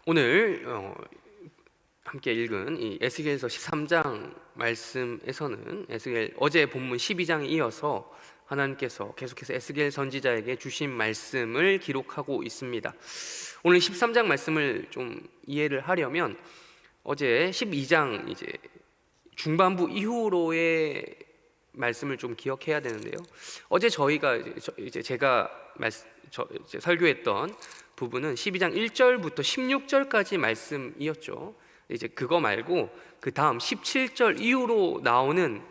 오늘 함께 읽은 이 에스겔서 13장 말씀에서는 에스겔 어제 본문 12장에 이어서 하나님께서 계속해서 에스겔 선지자에게 주신 말씀을 기록하고 있습니다. 오늘 13장 말씀을 좀 이해를 하려면 어제 12장 이제 중반부 이후로의 말씀을 좀 기억해야 되는데요. 어제 저희가 제가 설교했던 부분은 12장 1절부터 16절까지 말씀이었죠. 이제 그거 말고 그 다음 17절 이후로 나오는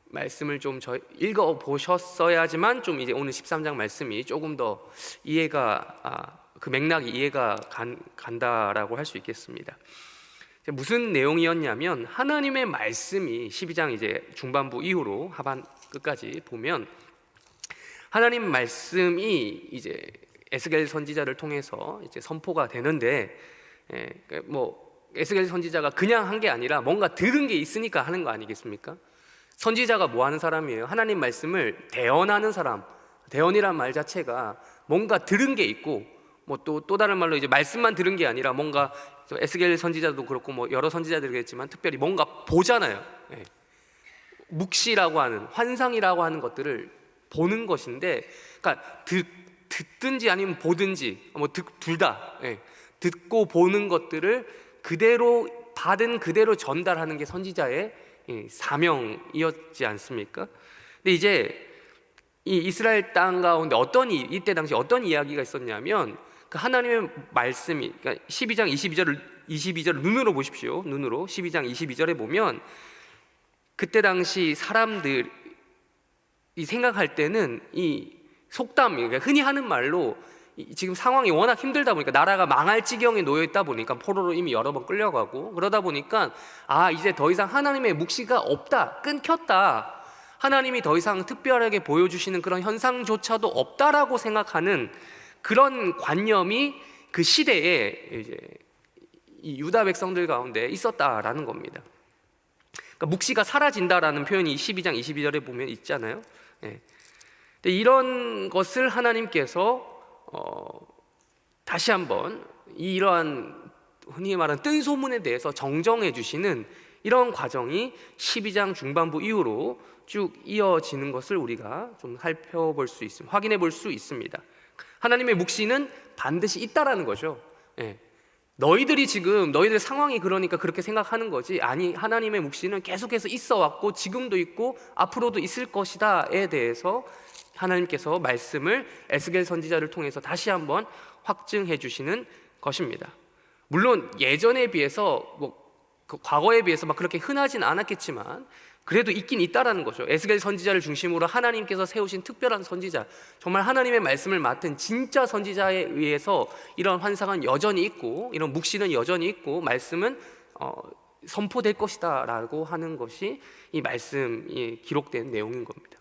말씀을 좀 읽어 보셨어야지만 좀 이제 오늘 13장 말씀이 조금 더 이해가 그 맥락이 이해가 간다라고 할 수 있겠습니다. 무슨 내용이었냐면 하나님의 말씀이 12장 이제 중반부 이후로 하반 끝까지 보면 하나님 말씀이 이제 에스겔 선지자를 통해서 이제 선포가 되는데 에스겔 선지자가 그냥 한 게 아니라 뭔가 들은 게 있으니까 하는 거 아니겠습니까? 선지자가 뭐 하는 사람이에요? 하나님 말씀을 대언하는 사람. 대언이란 말 자체가 뭔가 들은 게 있고 또 다른 말로 이제 말씀만 들은 게 아니라 뭔가 에스겔 선지자도 그렇고 여러 선지자들이겠지만 특별히 뭔가 보잖아요. 묵시라고 하는 환상이라고 하는 것들을 보는 것인데, 그러니까 듣든지 아니면 보든지 둘 다 듣고 보는 것들을 그대로 받은 그대로 전달하는 게 선지자의 사명이었지 않습니까? 근데 이제 이 이스라엘 땅 가운데 이때 당시 어떤 이야기가 있었냐면 그 하나님의 말씀이, 그러니까 12장 22절을 눈으로 보십시오. 눈으로 12장 22절에 보면 그때 당시 사람들이 생각할 때는 이 속담, 그러니까 흔히 하는 말로 지금 상황이 워낙 힘들다 보니까 나라가 망할 지경에 놓여 있다 보니까 포로로 이미 여러 번 끌려가고 그러다 보니까 이제 더 이상 하나님의 묵시가 없다, 끊겼다, 하나님이 더 이상 특별하게 보여주시는 그런 현상조차도 없다라고 생각하는 그런 관념이 그 시대에 이제 이 유다 백성들 가운데 있었다라는 겁니다. 그러니까 묵시가 사라진다라는 표현이 12장 22절에 보면 있잖아요. 이런 것을 하나님께서 다시 한번 이러한 흔히 말하는 뜬 소문에 대해서 정정해 주시는 이런 과정이 12장 중반부 이후로 쭉 이어지는 것을 우리가 좀 살펴볼 수 있습니다. 확인해 볼 수 있습니다. 하나님의 묵시는 반드시 있다라는 거죠. 너희들 상황이 그러니까 그렇게 생각하는 거지, 아니, 하나님의 묵시는 계속해서 있어 왔고 지금도 있고 앞으로도 있을 것이다에 대해서 하나님께서 말씀을 에스겔 선지자를 통해서 다시 한번 확증해 주시는 것입니다. 물론 예전에 비해서 과거에 비해서 그렇게 흔하진 않았겠지만 그래도 있긴 있다라는 거죠. 에스겔 선지자를 중심으로 하나님께서 세우신 특별한 선지자, 정말 하나님의 말씀을 맡은 진짜 선지자에 의해서 이런 환상은 여전히 있고 이런 묵시는 여전히 있고 말씀은 선포될 것이다 라고 하는 것이 이 말씀이 기록된 내용인 겁니다.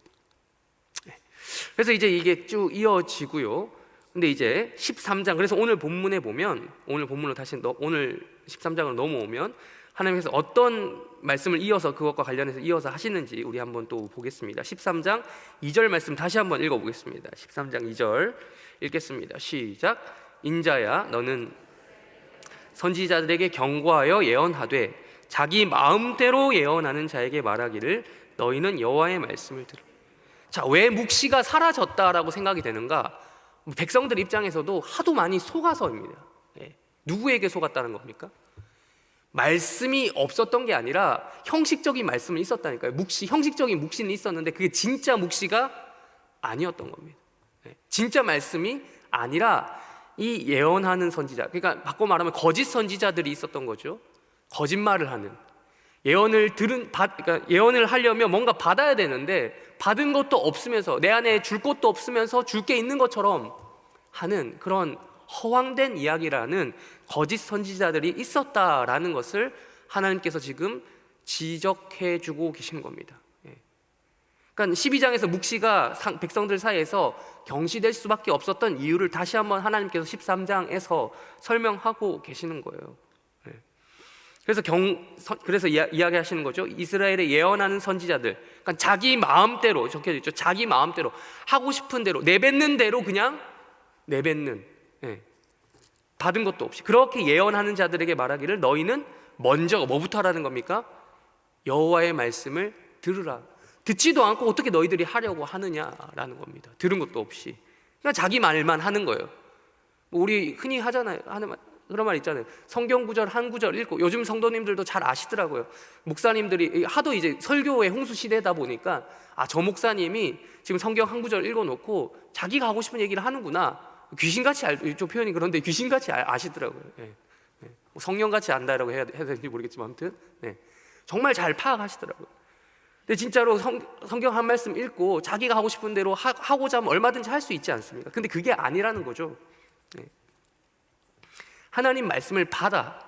그래서 이제 이게 쭉 이어지고요. 근데 이제 13장, 그래서 오늘 본문에 보면, 오늘 13장을 넘어오면 하나님께서 어떤 말씀을 그것과 관련해서 이어서 하시는지 우리 한번 또 보겠습니다. 13장 2절 말씀 다시 한번 읽어보겠습니다. 13장 2절 읽겠습니다. 시작. 인자야, 너는 선지자들에게 경고하여 예언하되 자기 마음대로 예언하는 자에게 말하기를 너희는 여호와의 말씀을 들어. 자, 왜 묵시가 사라졌다라고 생각이 되는가? 백성들 입장에서도 하도 많이 속아서입니다. 누구에게 속았다는 겁니까? 말씀이 없었던 게 아니라 형식적인 말씀은 있었다니까요. 형식적인 묵시는 있었는데 그게 진짜 묵시가 아니었던 겁니다. 진짜 말씀이 아니라 이 예언하는 선지자, 그러니까 바꿔 말하면 거짓 선지자들이 있었던 거죠. 거짓말을 하는, 그러니까 예언을 하려면 뭔가 받아야 되는데 받은 것도 없으면서 내 안에 줄 것도 없으면서 줄 게 있는 것처럼 하는 그런 허황된 이야기라는 거짓 선지자들이 있었다라는 것을 하나님께서 지금 지적해 주고 계신 겁니다. 그러니까 12장에서 묵시가 백성들 사이에서 경시될 수밖에 없었던 이유를 다시 한번 하나님께서 13장에서 설명하고 계시는 거예요. 그래서 이야기하시는 거죠. 이스라엘에 예언하는 선지자들, 그러니까 자기 마음대로, 적혀져 있죠. 자기 마음대로 하고 싶은 대로 내뱉는 대로 그냥 내뱉는, 받은 것도 없이 그렇게 예언하는 자들에게 말하기를 너희는 먼저 뭐부터 하라는 겁니까? 여호와의 말씀을 들으라. 듣지도 않고 어떻게 너희들이 하려고 하느냐라는 겁니다. 들은 것도 없이 그냥 자기 말만 하는 거예요. 우리 흔히 하잖아요. 하는 말, 그런 말 있잖아요. 성경 구절 한 구절 읽고, 요즘 성도님들도 잘 아시더라고요. 목사님들이 하도 이제 설교의 홍수 시대다 보니까 저 목사님이 지금 성경 한 구절 읽어놓고 자기가 하고 싶은 얘기를 하는구나. 귀신같이 좀 표현이 그런데 귀신같이 아시더라고요. 성령같이 안다라고 해야 되는지 모르겠지만 아무튼 정말 잘 파악하시더라고요. 근데 진짜로 성경 한 말씀 읽고 자기가 하고 싶은 대로 하고자 하면 얼마든지 할 수 있지 않습니까? 근데 그게 아니라는 거죠. 하나님 말씀을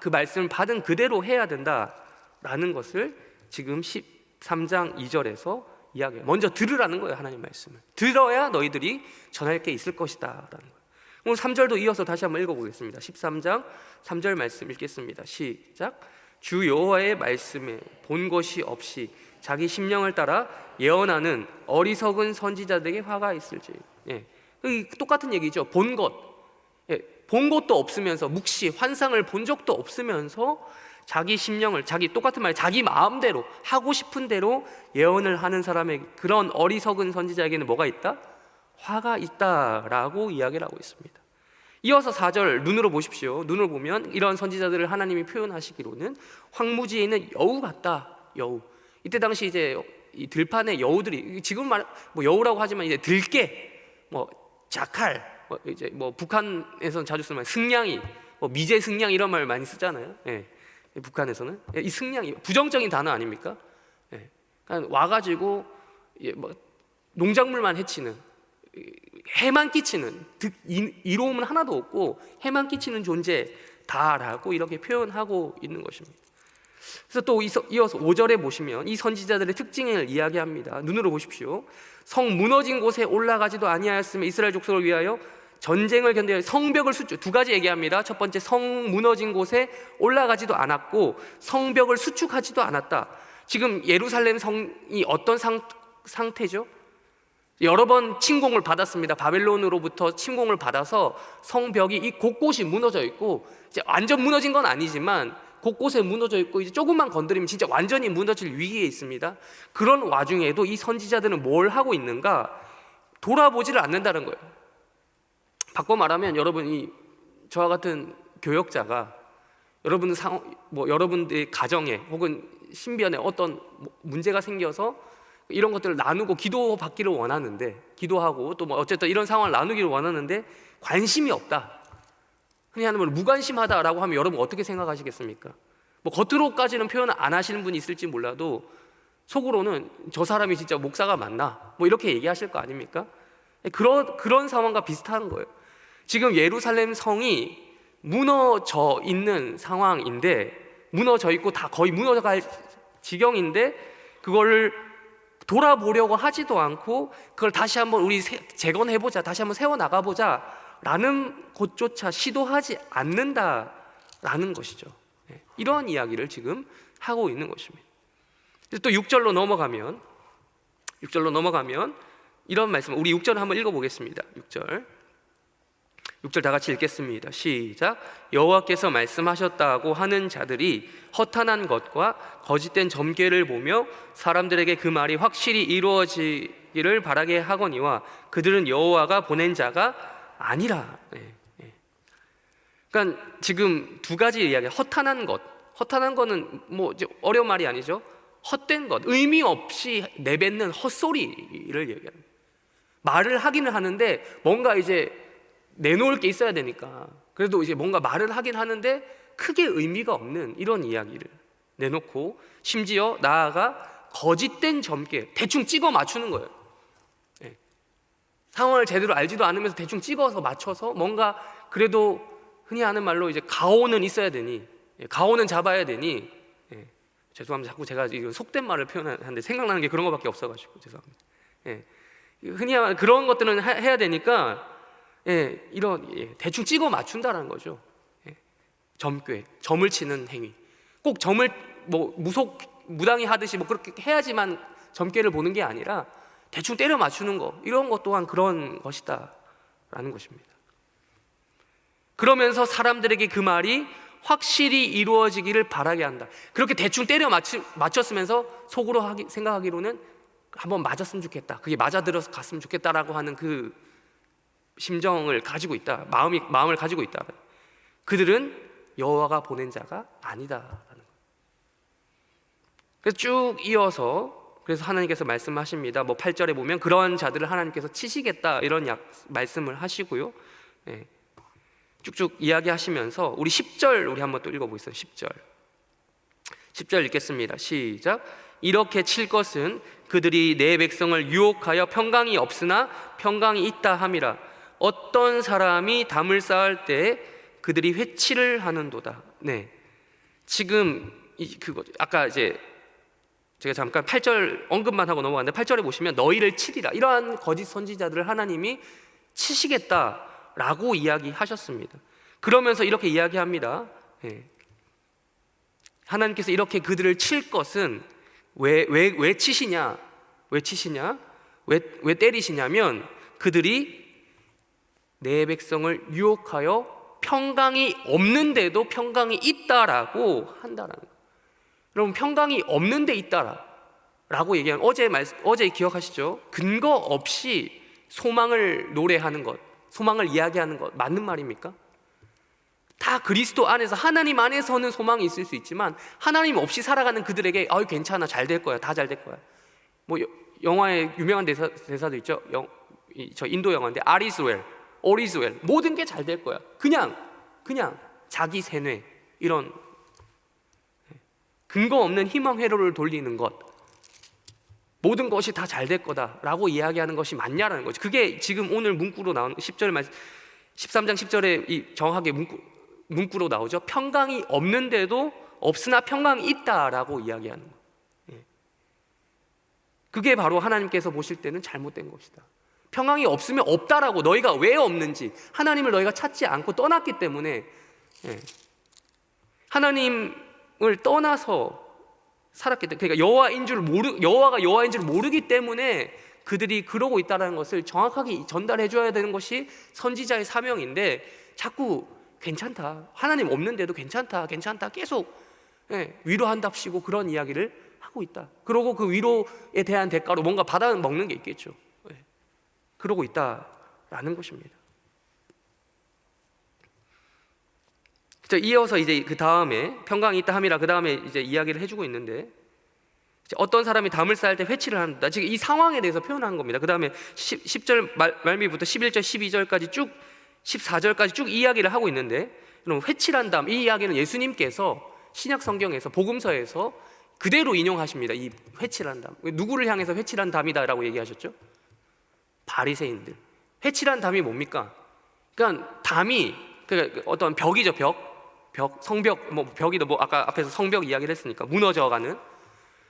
그 말씀을 받은 그대로 해야 된다라는 것을 지금 13장 2절에서 이야기해요. 먼저 들으라는 거예요. 하나님 말씀을 들어야 너희들이 전할 게 있을 것이다 라는 거예요. 오늘 3절도 이어서 다시 한번 읽어보겠습니다. 13장 3절 말씀 읽겠습니다. 시작. 주 여호와의 말씀에 본 것이 없이 자기 심령을 따라 예언하는 어리석은 선지자들에게 화가 있을지. 똑같은 얘기죠. 본 것도 없으면서, 묵시 환상을 본 적도 없으면서 자기 심령을, 똑같은 말, 자기 마음대로 하고 싶은 대로 예언을 하는 사람의 그런 어리석은 선지자에게는 뭐가 있다? 화가 있다라고 이야기를 하고 있습니다. 이어서 4절 눈으로 보십시오. 눈을 보면 이런 선지자들을 하나님이 표현하시기로는 황무지에 있는 여우 같다. 여우. 이때 당시 이제 이 들판의 여우들이, 지금 뭐 여우라고 하지만 이제 들깨, 자칼, 이제 북한에서는 자주 쓰는 말 승냥이, 미제 승냥 이런 말 많이 쓰잖아요. 북한에서는 이 승냥이 부정적인 단어 아닙니까? 그러니까 와가지고 농작물만 해치는, 해만 끼치는, 이로움은 하나도 없고 해만 끼치는 존재다라고 이렇게 표현하고 있는 것입니다. 그래서 또 이어서 5절에 보시면 이 선지자들의 특징을 이야기합니다. 눈으로 보십시오. 성 무너진 곳에 올라가지도 아니하였으며 이스라엘 족속을 위하여 전쟁을 견뎌야 성벽을 수축, 두 가지 얘기합니다. 첫 번째, 성 무너진 곳에 올라가지도 않았고 성벽을 수축하지도 않았다. 지금 예루살렘 성이 어떤 상태죠? 여러 번 침공을 받았습니다. 바벨론으로부터 침공을 받아서 성벽이 이 곳곳이 무너져 있고, 이제 완전 무너진 건 아니지만 곳곳에 무너져 있고 이제 조금만 건드리면 진짜 완전히 무너질 위기에 있습니다. 그런 와중에도 이 선지자들은 뭘 하고 있는가? 돌아보지를 않는다는 거예요. 바꿔 말하면 여러분이 저와 같은 교역자가 여러분들의 가정에 혹은 신변에 어떤 문제가 생겨서 이런 것들을 나누고 기도받기를 원하는데, 기도하고 또 어쨌든 이런 상황을 나누기를 원하는데 관심이 없다, 흔히 하는 말로 무관심하다라고 하면 여러분 어떻게 생각하시겠습니까? 겉으로까지는 표현 안 하시는 분이 있을지 몰라도 속으로는 저 사람이 진짜 목사가 맞나? 이렇게 얘기하실 거 아닙니까? 그런 상황과 비슷한 거예요. 지금 예루살렘 성이 무너져 있는 상황인데, 무너져 있고 다 거의 무너져갈 지경인데 그거를 돌아보려고 하지도 않고 그걸 다시 한번 우리 재건해보자, 다시 한번 세워나가보자 라는 것조차 시도하지 않는다라는 것이죠. 이러한 이야기를 지금 하고 있는 것입니다. 또 6절로 넘어가면 이런 말씀, 우리 6절 한번 읽어보겠습니다. 6절 다 같이 읽겠습니다. 시작. 여호와께서 말씀하셨다고 하는 자들이 허탄한 것과 거짓된 점괘를 보며 사람들에게 그 말이 확실히 이루어지기를 바라게 하거니와 그들은 여호와가 보낸 자가 아니라. 그러니까 지금 두 가지 이야기. 허탄한 거는 이제 어려운 말이 아니죠. 헛된 것, 의미 없이 내뱉는 헛소리를 얘기합니다. 말을 하기는 하는데 뭔가 이제 내놓을 게 있어야 되니까, 그래도 이제 뭔가 말을 하긴 하는데 크게 의미가 없는 이런 이야기를 내놓고, 심지어 나아가 거짓된 점괘, 대충 찍어 맞추는 거예요. 상황을 제대로 알지도 않으면서 대충 찍어서 맞춰서 뭔가 그래도 흔히 하는 말로 이제 가오는 있어야 되니, 가오는 잡아야 되니, 죄송합니다. 자꾸 제가 이거 속된 말을 표현하는데 생각나는 게 그런 거밖에 없어가지고 죄송합니다. 흔히 하는 그런 것들은 해야 되니까 대충 찍어 맞춘다라는 거죠. 점괘, 점을 치는 행위. 꼭 점을 무당히 하듯이 그렇게 해야지만 점괘를 보는 게 아니라 대충 때려 맞추는 거, 이런 것 또한 그런 것이다라는 것입니다. 그러면서 사람들에게 그 말이 확실히 이루어지기를 바라게 한다. 그렇게 대충 때려 맞췄으면서 속으로 생각하기로는 한번 맞았으면 좋겠다, 그게 맞아들어서 갔으면 좋겠다라고 하는 그 심정을 가지고 있다, 마음을 가지고 있다. 그들은 여호와가 보낸 자가 아니다라는 거예요. 그래서 쭉 이어서 그래서 하나님께서 말씀하십니다. 8절에 보면 그러한 자들을 하나님께서 치시겠다 이런 말씀을 하시고요. 네. 쭉쭉 이야기하시면서 우리 10절 우리 한번 또 읽어보겠습니다. 10절 읽겠습니다. 시작. 이렇게 칠 것은 그들이 내 백성을 유혹하여 평강이 없으나 평강이 있다 함이라. 어떤 사람이 담을 쌓을 때 그들이 회치를 하는도다. 네. 지금 그거 아까 이제 제가 잠깐 8절 언급만 하고 넘어갔는데 8절에 보시면 너희를 치리라, 이러한 거짓 선지자들을 하나님이 치시겠다라고 이야기하셨습니다. 그러면서 이렇게 이야기합니다. 네. 하나님께서 이렇게 그들을 칠 것은 왜 치시냐? 왜 때리시냐면 그들이 내 백성을 유혹하여 평강이 없는데도 평강이 있다라고 한다라는 거예요. 여러분, 평강이 없는데 있다라고 얘기하는, 어제 기억하시죠? 근거 없이 소망을 노래하는 것, 소망을 이야기하는 것 맞는 말입니까? 다 그리스도 안에서, 하나님 안에서는 소망이 있을 수 있지만 하나님 없이 살아가는 그들에게 괜찮아, 잘 될 거야, 다 잘 될 거야. 영화에 유명한 대사도 있죠. 저 인도 영화인데 all is well, 모든 게 잘 될 거야. 그냥 자기 세뇌, 이런 근거 없는 희망 회로를 돌리는 것, 모든 것이 다 잘 될 거다라고 이야기하는 것이 맞냐라는 거죠. 그게 지금 오늘 문구로 나온 10절 말씀, 13장 10절에 정확하게 문구로 나오죠. 평강이 없는데도 없으나 평강이 있다라고 이야기하는 거예요. 그게 바로 하나님께서 보실 때는 잘못된 것이다. 평강이 없으면 없다라고, 너희가 왜 없는지, 하나님을 너희가 찾지 않고 떠났기 때문에, 하나님을 떠나서 살았기 때문에, 그러니까 여호와가 여호와인 줄 모르기 때문에 그들이 그러고 있다는 것을 정확하게 전달해 줘야 되는 것이 선지자의 사명인데, 자꾸 괜찮다, 하나님 없는데도 괜찮다 계속 위로한답시고 그런 이야기를 하고 있다. 그러고 그 위로에 대한 대가로 뭔가 받아 먹는 게 있겠죠. 그러고 있다라는 것입니다. 이어서 이제 그 다음에 평강이 있다 함이라, 그 다음에 이제 이야기를 해주고 있는데, 어떤 사람이 담을 쌓을 때 회치를 한다. 지금 이 상황에 대해서 표현한 겁니다. 그 다음에 10절 말미부터 11절 12절까지 쭉 14절까지 쭉 이야기를 하고 있는데, 그럼 회치란 담, 이 이야기는 예수님께서 신약 성경에서 복음서에서 그대로 인용하십니다. 이 회치란 담, 누구를 향해서 회치란 담이다라고 얘기하셨죠? 바리새인들. 회치란 담이 뭡니까? 그러니까 담이 어떤 벽이죠. 성벽, 벽이도 아까 앞에서 성벽 이야기를 했으니까 무너져가는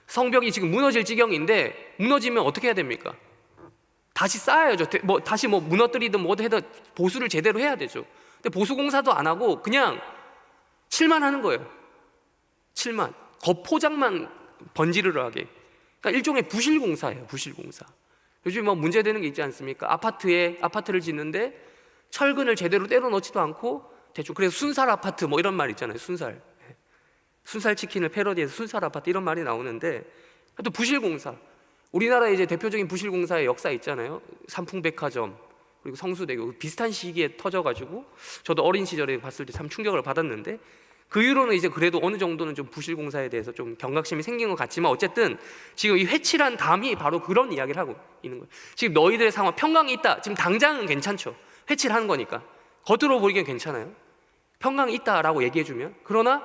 성벽이 지금 무너질 지경인데, 무너지면 어떻게 해야 됩니까? 다시 쌓아야죠. 다시 무너뜨리든 뭐든 해도 보수를 제대로 해야 되죠. 근데 보수 공사도 안 하고 그냥 칠만 하는 거예요. 칠만, 겉포장만 번지르르 하게. 그러니까 일종의 부실 공사예요. 부실 공사. 요즘 문제되는 게 있지 않습니까? 아파트를 짓는데 철근을 제대로 때려 넣지도 않고 대충, 그래서 순살 아파트 이런 말 있잖아요. 순살 치킨을 패러디해서 순살 아파트, 이런 말이 나오는데, 또 부실 공사. 우리나라의 이제 대표적인 부실 공사의 역사 있잖아요. 삼풍백화점, 그리고 성수대교, 비슷한 시기에 터져가지고 저도 어린 시절에 봤을 때 참 충격을 받았는데, 그 이후로는 이제 그래도 어느 정도는 좀 부실 공사에 대해서 좀 경각심이 생긴 것 같지만, 어쨌든 지금 이 회치란 담이 바로 그런 이야기를 하고 있는 거예요. 지금 너희들의 상황, 평강이 있다. 지금 당장은 괜찮죠. 회치를 하는 거니까 겉으로 보이기엔 괜찮아요. 평강이 있다라고 얘기해주면. 그러나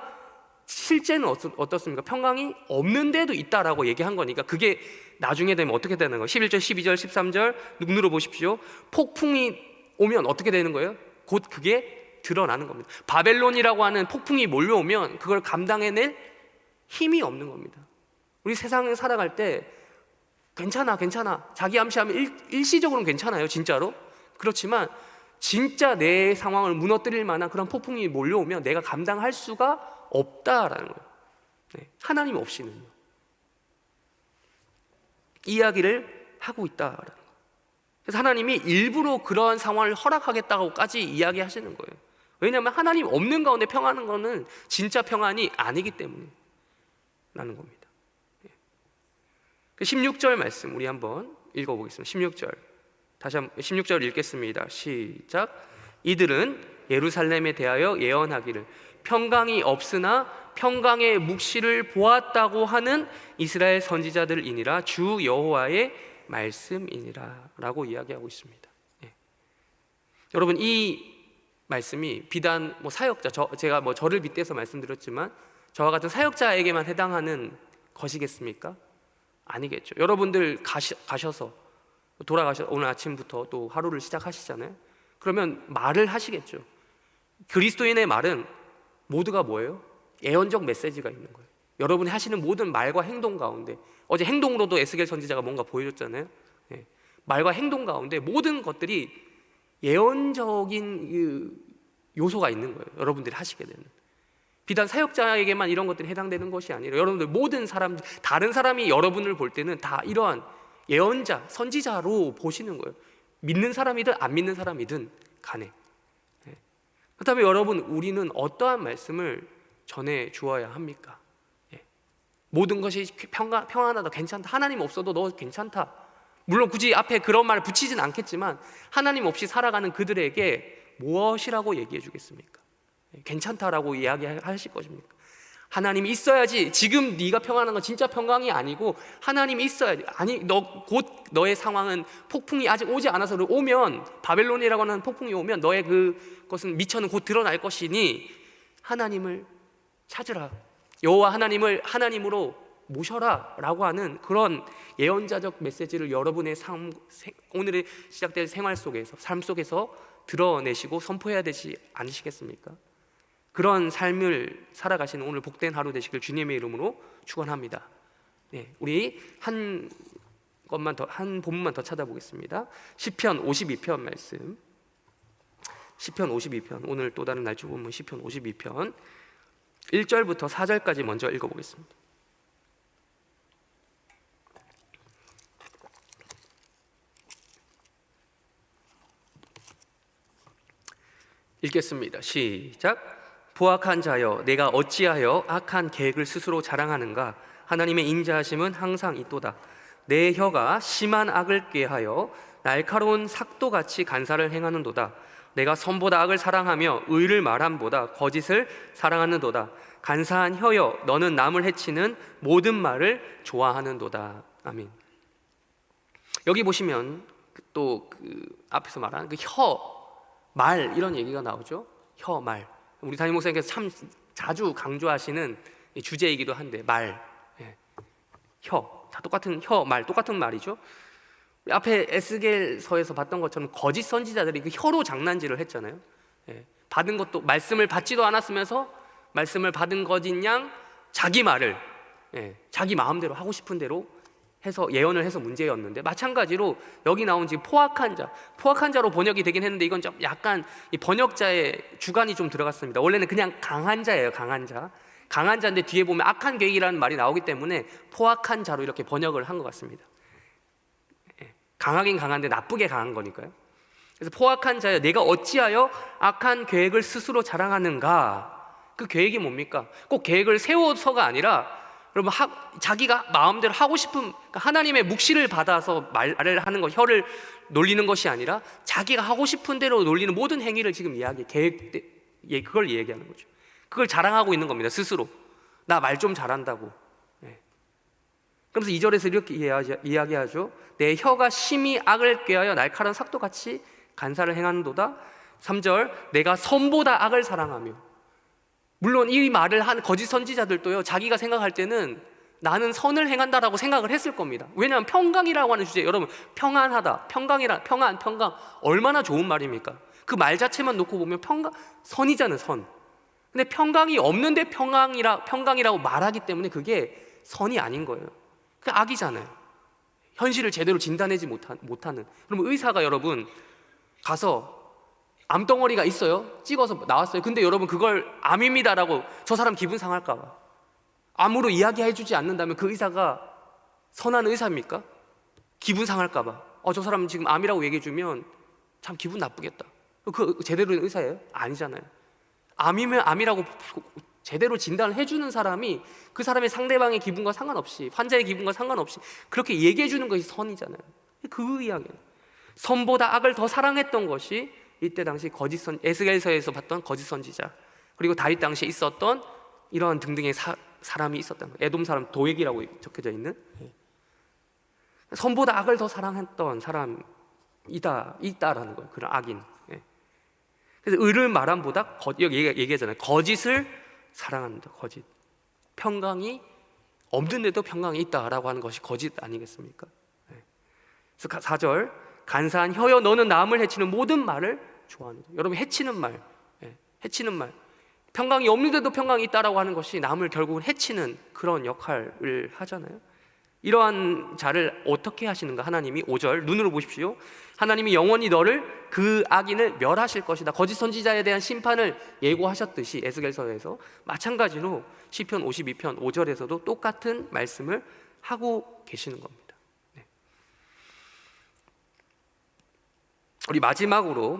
실제는 어떻습니까? 평강이 없는데도 있다라고 얘기한 거니까 그게 나중에 되면 어떻게 되는 거예요? 11절, 12절, 13절 눈으로 보십시오. 폭풍이 오면 어떻게 되는 거예요? 곧 그게 드러나는 겁니다. 바벨론이라고 하는 폭풍이 몰려오면 그걸 감당해낼 힘이 없는 겁니다. 우리 세상에 살아갈 때 괜찮아 자기 암시하면 일시적으로는 괜찮아요, 진짜로. 그렇지만 진짜 내 상황을 무너뜨릴 만한 그런 폭풍이 몰려오면 내가 감당할 수가 없다라는 거예요. 하나님 없이는요. 이야기를 하고 있다라는 거예요. 그래서 하나님이 일부러 그러한 상황을 허락하겠다고까지 이야기하시는 거예요. 왜냐하면 하나님 없는 가운데 평안한 거는 진짜 평안이 아니기 때문에 라는 겁니다. 16절 말씀 우리 한번 읽어보겠습니다. 16절 다시 한번 16절 읽겠습니다. 시작. 이들은 예루살렘에 대하여 예언하기를 평강이 없으나 평강의 묵시를 보았다고 하는 이스라엘 선지자들이니라 주 여호와의 말씀이니라 라고 이야기하고 있습니다. 여러분, 이 말씀이 비단 사역자, 제가 저를 빗대서 말씀드렸지만 저와 같은 사역자에게만 해당하는 것이겠습니까? 아니겠죠. 여러분들 가셔서 오늘 아침부터 또 하루를 시작하시잖아요. 그러면 말을 하시겠죠. 그리스도인의 말은 모두가 뭐예요? 예언적 메시지가 있는 거예요. 여러분이 하시는 모든 말과 행동 가운데, 어제 행동으로도 에스겔 선지자가 뭔가 보여줬잖아요. 말과 행동 가운데 모든 것들이 예언적인 요소가 있는 거예요. 여러분들이 하시게 되는. 비단 사역자에게만 이런 것들이 해당되는 것이 아니라 여러분들 모든 사람, 다른 사람이 여러분을 볼 때는 다 이러한 예언자, 선지자로 보시는 거예요. 믿는 사람이든 안 믿는 사람이든 간에. 그렇다면 여러분, 우리는 어떠한 말씀을 전해 주어야 합니까? 모든 것이 평안하다, 괜찮다, 하나님 없어도 너 괜찮다. 물론 굳이 앞에 그런 말을 붙이진 않겠지만 하나님 없이 살아가는 그들에게 무엇이라고 얘기해 주겠습니까? 괜찮다라고 이야기하실 것입니까? 하나님이 있어야지. 지금 네가 평안한 건 진짜 평강이 아니고 하나님이 있어야지. 아니, 곧 너의 상황은 폭풍이 아직 오지 않아서 오면, 바벨론이라고 하는 폭풍이 오면 너의 그것은 미천은 곧 드러날 것이니 하나님을 찾으라. 여호와 하나님을 하나님으로 모셔라 라고 하는 그런 예언자적 메시지를 여러분의 오늘의 시작될 생활 속에서, 삶 속에서 드러내시고 선포해야 되지 않으시겠습니까? 그런 삶을 살아가시는 오늘 복된 하루 되시길 주님의 이름으로 축원합니다. 우리 한 본문만 더 찾아보겠습니다. 시편 52편 말씀. 시편 52편, 오늘 또 다른 날주 본문 시편 52편 1절부터 4절까지 먼저 읽어보겠습니다. 읽겠습니다. 시작. 포악한 자여, 내가 어찌하여 악한 계획을 스스로 자랑하는가? 하나님의 인자하심은 항상 있도다. 내 혀가 심한 악을 꾀하여 날카로운 삭도같이 간사를 행하는도다. 내가 선보다 악을 사랑하며 의를 말함보다 거짓을 사랑하는도다. 간사한 혀여, 너는 남을 해치는 모든 말을 좋아하는도다. 아멘. 여기 보시면 또 앞에서 말한 말, 이런 얘기가 나오죠. 혀, 말. 우리 담임 목사님께서 참 자주 강조하시는 주제이기도 한데, 말, 혀, 다 똑같은 혀, 말, 똑같은 말이죠. 앞에 에스겔서에서 봤던 것처럼 거짓 선지자들이 그 혀로 장난질을 했잖아요. 받은 것도 말씀을 받지도 않았으면서 말씀을 받은 것인 양 자기 말을 자기 마음대로 하고 싶은 대로 해서 예언을 해서 문제였는데, 마찬가지로 여기 나온 지금 포악한 자로 번역이 되긴 했는데 이건 좀 약간 이 번역자의 주관이 좀 들어갔습니다. 원래는 그냥 강한 자예요. 강한 자인데 뒤에 보면 악한 계획이라는 말이 나오기 때문에 포악한 자로 이렇게 번역을 한 것 같습니다. 강하긴 강한데 나쁘게 강한 거니까요. 그래서 포악한 자여, 내가 어찌하여 악한 계획을 스스로 자랑하는가? 그 계획이 뭡니까? 꼭 계획을 세워서가 아니라 여러분, 자기가 마음대로 하고 싶은, 그러니까 하나님의 묵시를 받아서 말을 하는 것, 혀를 놀리는 것이 아니라 자기가 하고 싶은 대로 놀리는 모든 행위를 지금 그걸 얘기하는 거죠. 그걸 자랑하고 있는 겁니다. 스스로 나 말 좀 잘한다고. 그래서 2절에서 이렇게 이야기하죠. 내 혀가 심히 악을 꾀하여 날카로운 삭도같이 간사를 행하는도다. 3절, 내가 선보다 악을 사랑하며. 물론 이 말을 한 거짓 선지자들도요, 자기가 생각할 때는 나는 선을 행한다라고 생각을 했을 겁니다. 왜냐하면 평강이라고 하는 주제, 여러분, 평안하다, 평안 얼마나 좋은 말입니까? 그 말 자체만 놓고 보면 선이잖아요, 선. 근데 평강이 없는데 평강이라고 말하기 때문에 그게 선이 아닌 거예요. 그게 악이잖아요. 현실을 제대로 진단하지 못하는. 그럼 의사가 여러분 가서 암덩어리가 있어요. 찍어서 나왔어요. 근데 여러분 그걸 암입니다라고 저 사람 기분 상할까 봐 암으로 이야기해주지 않는다면 그 의사가 선한 의사입니까? 기분 상할까 봐 저 사람 지금 암이라고 얘기해주면 참 기분 나쁘겠다. 그 제대로 된 의사예요? 아니잖아요. 암이면 암이라고 제대로 진단을 해주는 사람이 그 사람의 상대방의 기분과 상관없이, 환자의 기분과 상관없이 그렇게 얘기해 주는 것이 선이잖아요. 그 이야기는 선보다 악을 더 사랑했던 것이 이때 당시 에스겔서에서 봤던 거짓 선지자, 그리고 다윗 당시에 있었던 이러한 등등의 사람이 있었다는 거예요. 에돔 사람 도액이라고 적혀져 있는, 선보다 악을 더 사랑했던 사람이 있다라는 거예요. 그런 악인. 그래서 의를 말함보다 여기 얘기하잖아요. 거짓을 사랑한다. 거짓. 평강이 없는데도 평강이 있다라고 하는 것이 거짓 아니겠습니까? 그래서 4절, 간사한 혀여 너는 남을 해치는 모든 말을 좋아하는. 여러분, 해치는 말, 해치는 말, 평강이 없는데도 평강이 있다라고 하는 것이 남을 결국은 해치는 그런 역할을 하잖아요. 이러한 자를 어떻게 하시는가? 하나님이 5절 눈으로 보십시오. 하나님이 영원히 너를 그 악인을 멸하실 것이다. 거짓 선지자에 대한 심판을 예고하셨듯이 에스겔서에서 마찬가지로 시편 52편 5절에서도 똑같은 말씀을 하고 계시는 겁니다. 우리 마지막으로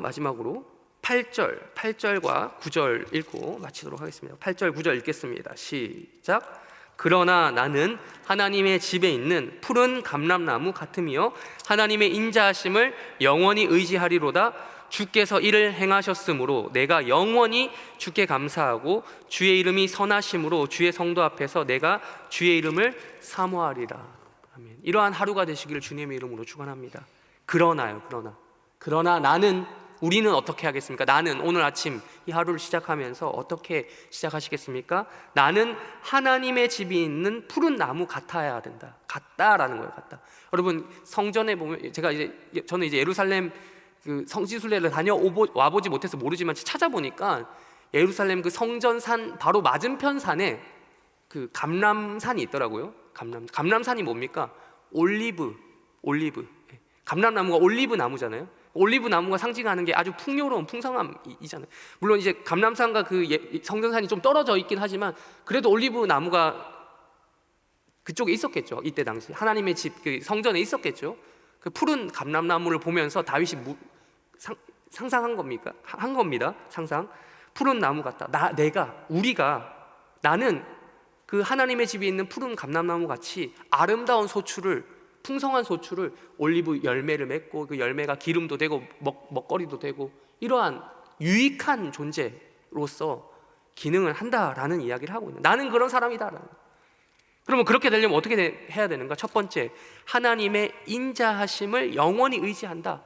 8절과 9절 읽고 마치도록 하겠습니다. 8절 9절 읽겠습니다. 시작. 그러나 나는 하나님의 집에 있는 푸른 감람나무 같으며 하나님의 인자하심을 영원히 의지하리로다. 주께서 이를 행하셨으므로 내가 영원히 주께 감사하고 주의 이름이 선하심으로 주의 성도 앞에서 내가 주의 이름을 사모하리라. 아멘. 이러한 하루가 되시기를 주님의 이름으로 축원합니다. 그러나 나는, 우리는 어떻게 하겠습니까? 나는 오늘 아침 이 하루를 시작하면서 어떻게 시작하시겠습니까? 나는 하나님의 집이 있는 푸른 나무 같아야 된다. 같다라는 거예요. 같다. 여러분, 성전에 보면 저는 이제 예루살렘 그 성지순례를 와보지 못해서 모르지만 찾아보니까 예루살렘 그 성전산 바로 맞은편 산에 그 감람산이 있더라고요. 감람산이 뭡니까? 올리브. 감람나무가 올리브 나무잖아요. 올리브 나무가 상징하는 게 아주 풍요로운 풍성함이잖아요. 물론 이제 감람산과 그 성전산이 좀 떨어져 있긴 하지만 그래도 올리브 나무가 그쪽에 있었겠죠. 이때 당시 하나님의 집 그 성전에 있었겠죠. 그 푸른 감람나무를 보면서 다윗이 상상한 겁니까? 한 겁니다. 상상. 푸른 나무 같다. 나는 그 하나님의 집에 있는 푸른 감람나무 같이 아름다운 풍성한 소출을 올리브 열매를 맺고 그 열매가 기름도 되고 먹거리도 되고 이러한 유익한 존재로서 기능을 한다라는 이야기를 하고 있는, 나는 그런 사람이다라는. 그러면 그렇게 되려면 어떻게 해야 되는가? 첫 번째, 하나님의 인자하심을 영원히 의지한다.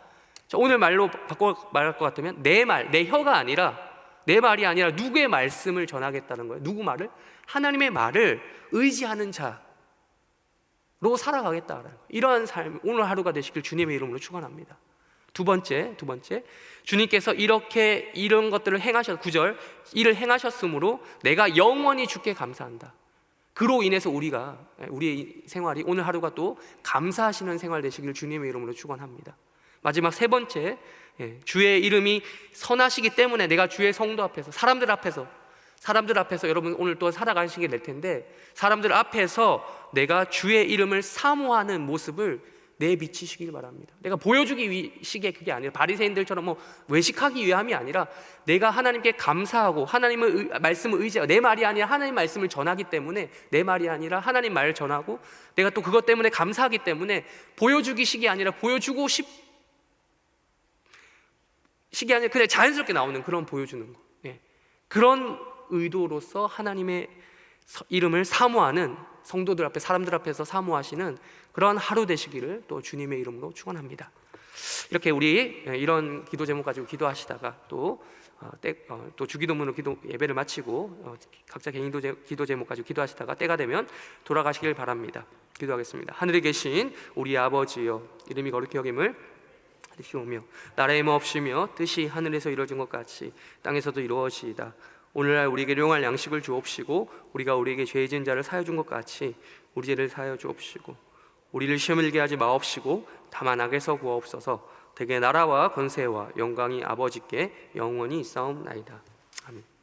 오늘 말로 바꿔 말할 것 같으면 내 혀가 아니라, 내 말이 아니라 누구의 말씀을 전하겠다는 거예요. 누구 말을? 하나님의 말을 의지하는 자 로 살아가겠다. 이러한 삶, 오늘 하루가 되시길 주님의 이름으로 축원합니다. 두 번째, 주님께서 이런 것들을 9절, 이를 행하셨으므로 내가 영원히 주께 감사한다. 그로 인해서 우리의 생활이 오늘 하루가 또 감사하시는 생활 되시길 주님의 이름으로 축원합니다. 마지막 세 번째, 주의 이름이 선하시기 때문에 내가 주의 성도 앞에서, 사람들 앞에서 여러분 오늘 또 살아가시게 될 텐데, 사람들 앞에서 내가 주의 이름을 사모하는 모습을 내비치시길 바랍니다. 내가 보여주기 위식의 그게 아니라 바리새인들처럼 외식하기 위함이 아니라 내가 하나님께 감사하고 하나님의 말씀을 의지하고, 내 말이 아니라 하나님 말씀을 전하기 때문에, 내 말이 아니라 하나님 말을 전하고 내가 또 그것 때문에 감사하기 때문에 보여주기 식이 아니라 보여주고 식이 아니라 그냥 자연스럽게 나오는 그런 보여주는 거. 그런 의도로서 하나님의 이름을 사모하는 성도들 앞에, 사람들 앞에서 사모하시는 그런 하루 되시기를 또 주님의 이름으로 축원합니다. 이렇게 우리 이런 기도 제목 가지고 기도하시다가 또 주기도문으로 예배를 마치고 각자 개인 기도 제목 가지고 기도하시다가 때가 되면 돌아가시길 바랍니다. 기도하겠습니다. 하늘에 계신 우리 아버지여, 이름이 거룩히 여김을 받으시오며 나라의 마옵시며 뜻이 하늘에서 이루어진 것 같이 땅에서도 이루어지이다. 오늘날 우리에게 일용할 양식을 주옵시고 우리가 우리에게 죄 지은 자를 사하여 준 것 같이 우리 죄를 사하여 주옵시고 우리를 시험에 들게 하지 마옵시고 다만 악에서 구하옵소서. 대개 나라와 권세와 영광이 아버지께 영원히 있사옵나이다. 아멘.